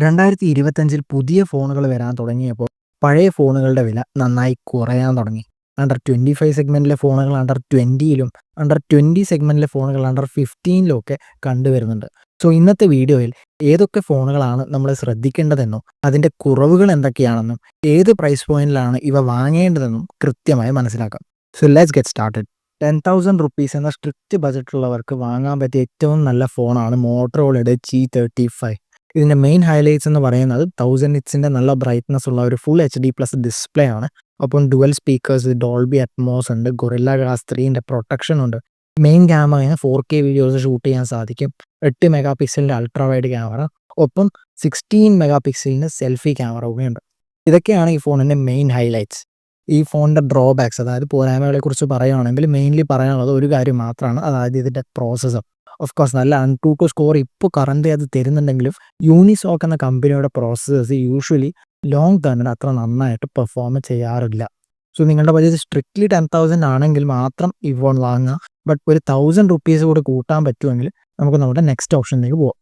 2025 പുതിയ ഫോണുകൾ വരാൻ തുടങ്ങിയപ്പോൾ പഴയ ഫോണുകളുടെ വില നന്നായി കുറയാൻ തുടങ്ങി. അണ്ടർ 25 സെഗ്മെന്റിലെ ഫോണുകൾ അണ്ടർ 20യിലും അണ്ടർ 20 സെഗ്മെന്റിലെ ഫോണുകൾ അണ്ടർ 15ലും ഒക്കെ കണ്ടുവരുന്നുണ്ട്. സോ ഇന്നത്തെ വീഡിയോയിൽ ഏതൊക്കെ ഫോണുകളാണ് നമ്മൾ ശ്രദ്ധിക്കേണ്ടതെന്നും അതിൻ്റെ കുറവുകൾ എന്തൊക്കെയാണെന്നും ഏത് പ്രൈസ് പോയിന്റിലാണ് ഇവ വാങ്ങേണ്ടതെന്നും കൃത്യമായി മനസ്സിലാക്കാം. So let's get started. 10,000 rupees എന്ന സ്ട്രിക്റ്റ് ബജറ്റുള്ളവർക്ക് വാങ്ങാൻ പറ്റിയ ഏറ്റവും നല്ല ഫോണാണ് മോട്ടറോളയുടെ G35. ഇതിൻ്റെ മെയിൻ ഹൈലൈറ്റ്സ് എന്ന് പറയുന്നത് 1000 നിറ്റ്സിൻ്റെ നല്ല ബ്രൈറ്റ്നസ് ഉള്ള ഒരു ഫുൾ HD+ ഡിസ്പ്ലേ ആണ്. ഒപ്പം ഡുവൽ സ്പീക്കേഴ്സ്, ഡോൾബി അറ്റ്മോസ് ഉണ്ട്, ഗൊറില്ല ഗ്ലാസ് 3ൻ്റെ പ്രൊട്ടക്ഷൻ ഉണ്ട്. മെയിൻ ക്യാമറയിൽ 4K വീഡിയോസ് ഷൂട്ട് ചെയ്യാൻ സാധിക്കും. 8 മെഗാ പിക്സലിൻ്റെ അൾട്രാ വൈഡ് ക്യാമറ, ഒപ്പം 16 മെഗാ പിക്സലിൻ്റെ സെൽഫി ക്യാമറ കൂടിയുണ്ട്. ഇതൊക്കെയാണ് ഈ ഫോണിൻ്റെ മെയിൻ ഹൈലൈറ്റ്സ്. ഈ ഫോണിൻ്റെ ഡ്രോബാക്സ്, അതായത് പോരായ്മകളെക്കുറിച്ച് പറയുകയാണെങ്കിൽ മെയിൻലി പറയാനുള്ളത് ഒരു കാര്യം മാത്രമാണ്, അതായത് ഇതിൻ്റെ പ്രോസസ്സർ. ഓഫ് കോഴ്സ് നല്ല AnTuTu സ്കോർ ഇപ്പോൾ കറന്റ് അത് തരുന്നുണ്ടെങ്കിലും യൂണിസോക്ക് എന്ന കമ്പനിയുടെ പ്രോസസ്സേഴ്സ് യൂഷ്വലി ലോങ് ടേമിന് അത്ര നന്നായിട്ട് പെർഫോം ചെയ്യാറില്ല. സോ നിങ്ങളുടെ ബജറ്റ് സ്ട്രിക്ട്ലി 10,000 ആണെങ്കിൽ മാത്രം ഈ ഫോൺ വാങ്ങുക. ബട്ട് ഒരു 1,000 റുപ്പീസ് കൂടി കൂട്ടാൻ പറ്റുമെങ്കിൽ നമുക്ക് നമ്മുടെ നെക്സ്റ്റ് ഓപ്ഷനിലേക്ക് പോകാം.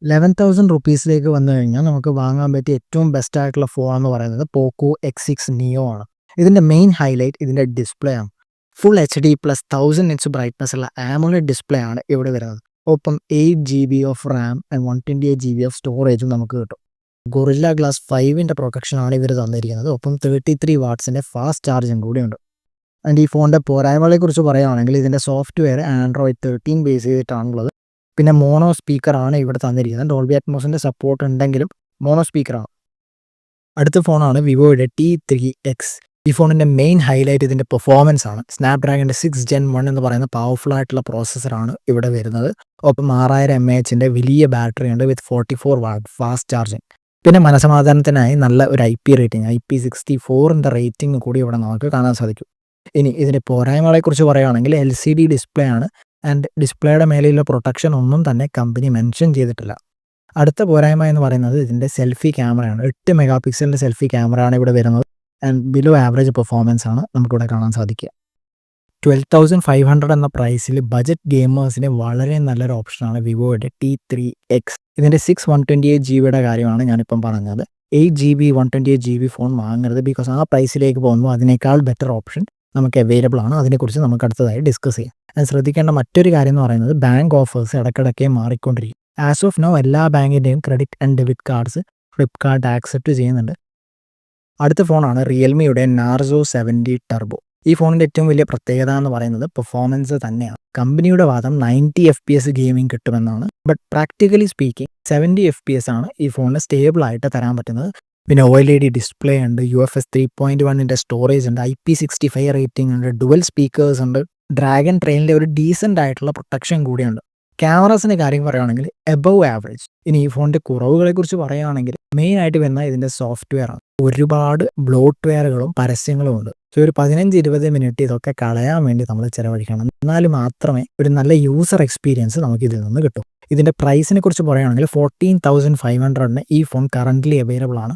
11,000 റുപ്പീസിലേക്ക് വന്നു കഴിഞ്ഞാൽ നമുക്ക് വാങ്ങാൻ പറ്റിയ ഏറ്റവും ബെസ്റ്റ് ആയിട്ടുള്ള ഫോൺ എന്ന് പറയുന്നത് പോക്കോ X6 Neo ആണ്. ഇതിൻ്റെ മെയിൻ ഹൈലൈറ്റ് ഇതിൻ്റെ ഡിസ്പ്ലേ ആണ്. ഫുൾ HD+ 1000 നിറ്റ്സ് ബ്രൈറ്റ്നസ് ഉള്ള AMOLED ഡിസ്പ്ലേ ആണ് ഇവിടെ വരുന്നത്. ഒപ്പം 8 GB of Ram and 128 GB of സ്റ്റോറേജും നമുക്ക് കിട്ടും. ഗൊറില്ല ഗ്ലാസ് 5ൻ്റെ പ്രൊട്ടക്ഷനാണ് ഇവർ തന്നിരിക്കുന്നത്. ഒപ്പം 33 വാട്ട്സിൻ്റെ ഫാസ്റ്റ് ചാർജിങ് കൂടിയുണ്ട്. ആൻഡ് ഈ ഫോണിൻ്റെ പോരായ്മകളെക്കുറിച്ച് പറയുകയാണെങ്കിൽ ഇതിൻ്റെ സോഫ്റ്റ്വെയർ Android 13 ബേസ് ചെയ്തിട്ടാണുള്ളത്. പിന്നെ മോണോ സ്പീക്കറാണ് ഇവിടെ തന്നിരിക്കുന്നത്. ഡോൾബി അറ്റ്മോസിൻ്റെ സപ്പോർട്ട് ഉണ്ടെങ്കിലും മോണോ സ്പീക്കറാണ്. അടുത്ത ഫോണാണ് വിവോയുടെ T3X. ഈ ഫോണിൻ്റെ മെയിൻ ഹൈലൈറ്റ് ഇതിൻ്റെ പെർഫോമൻസ് ആണ്. സ്നാപ്ഡ്രാഗണിൻ്റെ 6 Gen 1 എന്ന് പറയുന്ന പവർഫുൾ ആയിട്ടുള്ള പ്രോസസ്സറാണ് ഇവിടെ വരുന്നത്. ഒപ്പം 6000 mAh വലിയ ബാറ്ററി ഉണ്ട് വിത്ത് 44 വാട്ട് ഫാസ്റ്റ് ചാർജിങ്. പിന്നെ മനസമാധാനത്തിനായി നല്ല ഒരു IP റേറ്റിംഗ്, IP64ൻ്റെ റേറ്റിംഗ് കൂടി ഇവിടെ നമുക്ക് കാണാൻ സാധിക്കും. ഇനി ഇതിൻ്റെ പോരായ്മകളെക്കുറിച്ച് പറയുകയാണെങ്കിൽ LCD ഡിസ്പ്ലേ ആണ്. ആൻഡ് ഡിസ്പ്ലേയുടെ മേലെയുള്ള പ്രൊട്ടക്ഷൻ ഒന്നും തന്നെ കമ്പനി മെൻഷൻ ചെയ്തിട്ടില്ല. അടുത്ത പോരായ്മ എന്ന് പറയുന്നത് ഇതിൻ്റെ സെൽഫി ക്യാമറയാണ്. 8 മെഗാ പിക്സലിൻ്റെ സെൽഫി ക്യാമറയാണ് ഇവിടെ വരുന്നത്. ആൻഡ് ബിലോ ആവറേജ് പെർഫോമൻസ് ആണ് നമുക്കിവിടെ കാണാൻ സാധിക്കുക. 12,500 എന്ന പ്രൈസിൽ ബജറ്റ് ഗെയിമേഴ്സിന് വളരെ നല്ലൊരു ഓപ്ഷനാണ് വിവോയുടെ T3X. ഇതിൻ്റെ 6 128 GB കാര്യമാണ് ഞാനിപ്പം പറഞ്ഞത്. 8 GB 128 GB ഫോൺ വാങ്ങരുത്, ബിക്കോസ് ആ പ്രൈസിലേക്ക് പോകുമ്പോൾ അതിനേക്കാൾ ബെറ്റർ ഓപ്ഷൻ നമുക്ക് അവൈലബിൾ ആണ്. അതിനെക്കുറിച്ച് നമുക്ക് അടുത്തതായി ഡിസ്കസ് ചെയ്യാം. അത് ശ്രദ്ധിക്കേണ്ട മറ്റൊരു കാര്യം എന്ന് പറയുന്നത് ബാങ്ക് ഓഫേഴ്സ് ഇടയ്ക്കിടയ്ക്ക് മാറിക്കൊണ്ടിരിക്കും. ആസ് ഓഫ് നോ എല്ലാ ബാങ്കിൻ്റെയും credit and debit cards Flipkart accept ചെയ്യുന്നുണ്ട്. അടുത്ത ഫോണാണ് റിയൽമിയുടെ Narzo 70 ടർബോ. ഈ ഫോണിൻ്റെ ഏറ്റവും വലിയ പ്രത്യേകത എന്ന് പറയുന്നത് പെർഫോമൻസ് തന്നെയാണ്. കമ്പനിയുടെ വാദം 90 FPS ഗെയിമിംഗ് കിട്ടുമെന്നാണ്. ബട്ട് പ്രാക്ടിക്കലി സ്പീക്കിംഗ് 70 FPS ആണ് ഈ ഫോണിന് സ്റ്റേബിൾ ആയിട്ട് തരാൻ പറ്റുന്നത്. പിന്നെ OLED ഡിസ്പ്ലേ ഉണ്ട്, UFS 3.1ൻ്റെ സ്റ്റോറേജ് ഉണ്ട്, IP65 റേറ്റിംഗ് ഉണ്ട്, ഡുവൽ സ്പീക്കേഴ്സ് ഉണ്ട്, ഡ്രാഗൺ ട്രെയിനിൻ്റെ ഒരു ഡീസൻ്റ് ആയിട്ടുള്ള പ്രൊട്ടക്ഷൻ കൂടിയുണ്ട്. ക്യാമറാസിൻ്റെ കാര്യം പറയുകയാണെങ്കിൽ എബവ് ആവറേജ്. ഇനി ഈ ഫോണിൻ്റെ കുറവുകളെക്കുറിച്ച് പറയുകയാണെങ്കിൽ മെയിൻ ആയിട്ട് വരുന്ന ഇതിൻ്റെ സോഫ്റ്റ്വെയർ ആണ്. ഒരുപാട് ബ്ലോട്ട്വെയറുകളും പരസ്യങ്ങളും ഉണ്ട്. സോ ഒരു 15-20 മിനിറ്റ് ഇതൊക്കെ കളയാൻ വേണ്ടി നമ്മൾ ചിലവഴിക്കണം. എന്നാൽ മാത്രമേ ഒരു നല്ല യൂസർ എക്സ്പീരിയൻസ് നമുക്ക് ഇതിൽ നിന്ന് കിട്ടും. ഇതിൻ്റെ പ്രൈസിനെ കുറിച്ച് പറയുകയാണെങ്കിൽ 14,500 ഈ ഫോൺ കറൻ്റ്ലി അവൈലബിൾ ആണ്.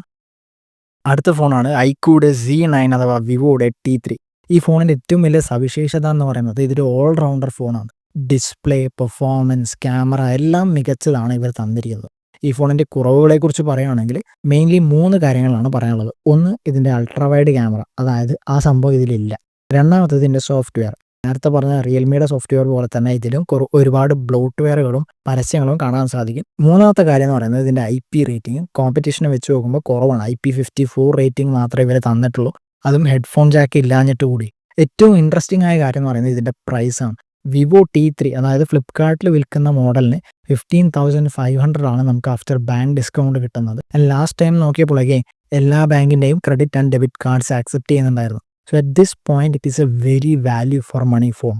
അടുത്ത ഫോണാണ് iQOOയുടെ Z9 അഥവാ വിവോയുടെ T3. ഈ ഫോണിൻ്റെ ഏറ്റവും വലിയ സവിശേഷത എന്ന് പറയുന്നത് ഇതൊരു ഓൾറൗണ്ടർ ഫോണാണ്. ഡിസ്പ്ലേ, പെർഫോമൻസ്, ക്യാമറ എല്ലാം മികച്ചതാണ് ഇവർ തന്നിരിക്കുന്നത്. ഈ ഫോണിൻ്റെ കുറവുകളെക്കുറിച്ച് പറയുകയാണെങ്കിൽ മെയിൻലി 3 കാര്യങ്ങളാണ് പറയാനുള്ളത്. ഒന്ന്, ഇതിൻ്റെ അൾട്രാ വൈഡ് ക്യാമറ, അതായത് ആ സംഭവം ഇതിലില്ല. രണ്ടാമത്തത് ഇതിൻ്റെ സോഫ്റ്റ്വെയർ. നേരത്തെ പറഞ്ഞ റിയൽമിയുടെ സോഫ്റ്റ്വെയർ പോലെ തന്നെ ഇതിലും ഒരുപാട് ബ്ലോട്ട്വെയറുകളും പരസ്യങ്ങളും കാണാൻ സാധിക്കും. മൂന്നാമത്തെ കാര്യം എന്ന് പറയുന്നത് ഇതിൻ്റെ IP റേറ്റിംഗ് കോമ്പറ്റീഷനെ വെച്ച് നോക്കുമ്പോൾ കുറവാണ്. IP54 റേറ്റിംഗ് മാത്രമേ ഇവർ തന്നിട്ടുള്ളൂ, അതും ഹെഡ്ഫോൺ ജാക്ക് ഇല്ലാഞ്ഞിട്ട് കൂടി. ഏറ്റവും ഇൻട്രസ്റ്റിംഗ് ആയ കാര്യം എന്ന് പറയുന്നത് ഇതിൻ്റെ പ്രൈസാണ്. വിവോ T3 അതായത് ഫ്ലിപ്കാർട്ടിൽ വിൽക്കുന്ന മോഡലിന് 15,500 ആണ് നമുക്ക് ആഫ്റ്റർ ബാങ്ക് ഡിസ്കൗണ്ട് കിട്ടുന്നത്. ലാസ്റ്റ് ടൈം നോക്കിയപ്പോഴേക്കും എല്ലാ ബാങ്കിൻ്റെയും credit and debit cards accept ചെയ്യുന്നുണ്ടായിരുന്നു. So at this point it is a very value for money phone.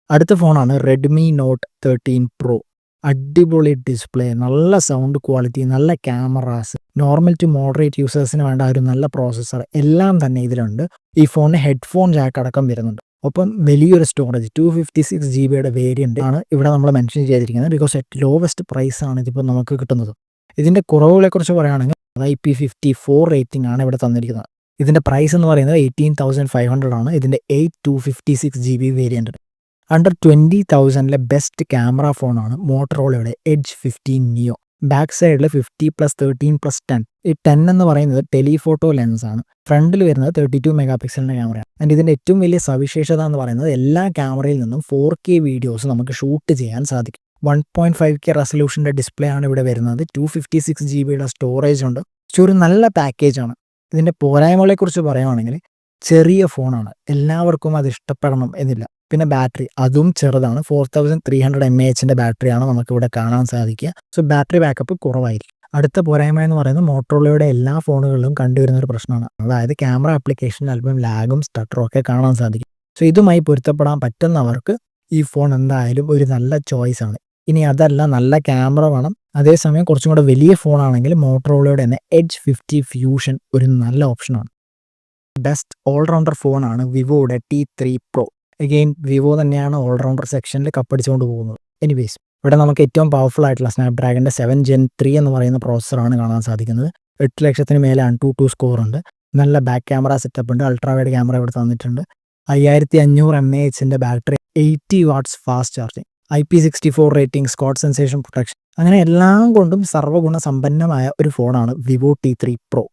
അടുത്ത ഫോണാണ് Redmi Note 13 Pro. അടിപൊളി ഡിസ്പ്ലേ, നല്ല സൗണ്ട് ക്വാളിറ്റി, നല്ല ക്യാമറാസ്, നോർമൽ ടു മോഡറേറ്റ് യൂസേഴ്സിന് വേണ്ട ഒരു നല്ല പ്രോസസ്സർ എല്ലാം തന്നെ ഇതിലുണ്ട്. ഈ ഫോണിന് ഹെഡ്ഫോൺ ജാക്ക് അടക്കം വരുന്നുണ്ട്. ഒപ്പം വലിയൊരു സ്റ്റോറേജ് 256 GB വേരിയൻ്റ് ആണ് ഇവിടെ നമ്മൾ മെൻഷൻ ചെയ്തിരിക്കുന്നത്, ബിക്കോസ് അറ്റ് ലോവസ്റ്റ് പ്രൈസ് ആണ് ഇതിപ്പോൾ നമുക്ക് കിട്ടുന്നത്. ഇതിൻ്റെ കുറവുകളെക്കുറിച്ച് പറയുകയാണെങ്കിൽ IP54 റേറ്റിംഗ് ആണ് ഇവിടെ തന്നിരിക്കുന്നത്. ഇതിൻ്റെ പ്രൈസ് എന്ന് പറയുന്നത് 18,500 ആണ്. ഇതിൻ്റെ 256 GB variant. Under 20,000 best camera ഫോണാണ് മോട്ടറോളയുടെ Edge 15 Neo. ബാക്ക് സൈഡിൽ 50+13+10. ഈ 10 എന്ന് പറയുന്നത് ടെലിഫോട്ടോ ലെൻസ് ആണ്. ഫ്രണ്ടിൽ വരുന്നത് 32 മെഗാ പിക്സലിൻ്റെ ക്യാമറയാണ്. ആൻഡ് ഇതിൻ്റെ ഏറ്റവും വലിയ സവിശേഷത എന്ന് പറയുന്നത് എല്ലാ ക്യാമറയിൽ നിന്നും 4K വീഡിയോസ് നമുക്ക് ഷൂട്ട് ചെയ്യാൻ സാധിക്കും. 1.5K റെസൊല്യൂഷൻ്റെ ഡിസ്പ്ലേ ആണ് ഇവിടെ വരുന്നത്. 256 GB സ്റ്റോറേജ് ഉണ്ട്. പക്ഷേ ഒരു നല്ല പാക്കേജാണ്. ഇതിൻ്റെ പോരായ്മകളെക്കുറിച്ച് പറയുകയാണെങ്കിൽ ചെറിയ ഫോണാണ്, എല്ലാവർക്കും അത് ഇഷ്ടപ്പെടണം എന്നില്ല. പിന്നെ ബാറ്ററി അതും ചെറുതാണ്. 4300 mAh ബാറ്ററിയാണ് നമുക്കിവിടെ കാണാൻ സാധിക്കുക. സോ ബാറ്ററി ബാക്കപ്പ് കുറവായിരിക്കും. അടുത്ത പോരായ്മ എന്ന് പറയുന്നത് മോട്ടോറോളയുടെ എല്ലാ ഫോണുകളിലും കണ്ടുവരുന്ന ഒരു പ്രശ്നമാണ്. അതായത് ക്യാമറ ആപ്ലിക്കേഷനിൽ അല്പം ലാഗും സ്റ്റട്ടറും ഒക്കെ കാണാൻ സാധിക്കും. സോ ഇതുമായി പൊരുത്തപ്പെടാൻ പറ്റുന്നവർക്ക് ഈ ഫോൺ എന്തായാലും ഒരു നല്ല ചോയ്സ് ആണ്. ഇനി അതല്ല, നല്ല ക്യാമറ വേണം, അതേസമയം കുറച്ചും കൂടെ വലിയ ഫോണാണെങ്കിൽ മോട്ടോറോളയുടെ തന്നെ എഡ്ജ് 50 ഫ്യൂഷൻ ഒരു നല്ല ഓപ്ഷനാണ്. ബെസ്റ്റ് ഓൾറൗണ്ടർ ഫോണാണ് വിവോയുടെ T3 Pro. അഗെയിൻ വിവോ തന്നെയാണ് ഓൾറൗണ്ടർ സെക്ഷനിൽ കപ്പടിച്ചുകൊണ്ട് പോകുന്നത്. എനിവേസ് ഇവിടെ നമുക്ക് ഏറ്റവും പവർഫുൾ ആയിട്ടുള്ള സ്നാപ്ഡ്രാഗൻ്റെ 7 Gen 3 എന്ന് പറയുന്ന പ്രോസസ്സറാണ് കാണാൻ സാധിക്കുന്നത്. 8 ലക്ഷത്തിന് മേലെ AnTuTu സ്കോർ ഉണ്ട്. നല്ല ബാക്ക് ക്യാമറ സെറ്റപ്പ് ഉണ്ട്. അൾട്രാ വൈഡ് ക്യാമറ ഇവിടെ തന്നിട്ടുണ്ട്. 5500 mAh battery, 80 watts fast charging, IP64 rating, Schott Xensation protection, അങ്ങനെ എല്ലാം കൊണ്ടും സർവ്വഗുണ സമ്പന്നമായ ഒരു ഫോണാണ് വിവോ T3 Pro.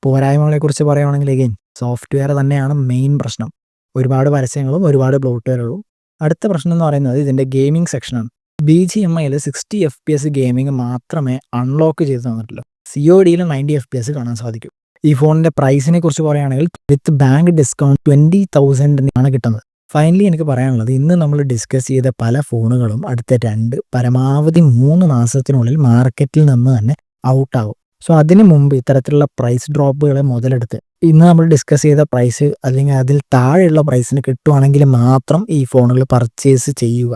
പോരായ്മകളെക്കുറിച്ച് പറയുകയാണെങ്കിൽ അഗെയിൻ സോഫ്റ്റ്വെയർ തന്നെയാണ് മെയിൻ പ്രശ്നം. ഒരുപാട് പരസ്യങ്ങളും ഒരുപാട് ബ്ലോട്ട്വെയറുകളും. അടുത്ത പ്രശ്നം എന്ന് പറയുന്നത് ഇതിൻ്റെ ഗെയിമിംഗ് സെക്ഷനാണ്. BGMIയിൽ 60 FPS ഗെയിമിംഗ് മാത്രമേ അൺലോക്ക് ചെയ്ത് തന്നിട്ടുള്ളൂ. CODയിൽ 90 FPS കാണാൻ സാധിക്കും. ഈ ഫോണിൻ്റെ പ്രൈസിനെ കുറിച്ച് പറയുകയാണെങ്കിൽ വിത്ത് ബാങ്ക് ഡിസ്കൗണ്ട് 20,000 കിട്ടുന്നത്. ഫൈനലി എനിക്ക് പറയാനുള്ളത്, ഇന്ന് നമ്മൾ ഡിസ്കസ് ചെയ്ത പല ഫോണുകളും അടുത്ത 2 പരമാവധി 3 മാസത്തിനുള്ളിൽ മാർക്കറ്റിൽ നിന്ന് തന്നെ ഔട്ടാകും. സോ അതിന് മുമ്പ് ഇത്തരത്തിലുള്ള പ്രൈസ് ഡ്രോപ്പുകളെ മുതലെടുത്ത് ഇന്ന് നമ്മൾ ഡിസ്കസ് ചെയ്ത പ്രൈസ് അല്ലെങ്കിൽ അതിൽ താഴെയുള്ള പ്രൈസിന് കിട്ടുവാണെങ്കിൽ മാത്രം ഈ ഫോണുകൾ പർച്ചേസ് ചെയ്യുക.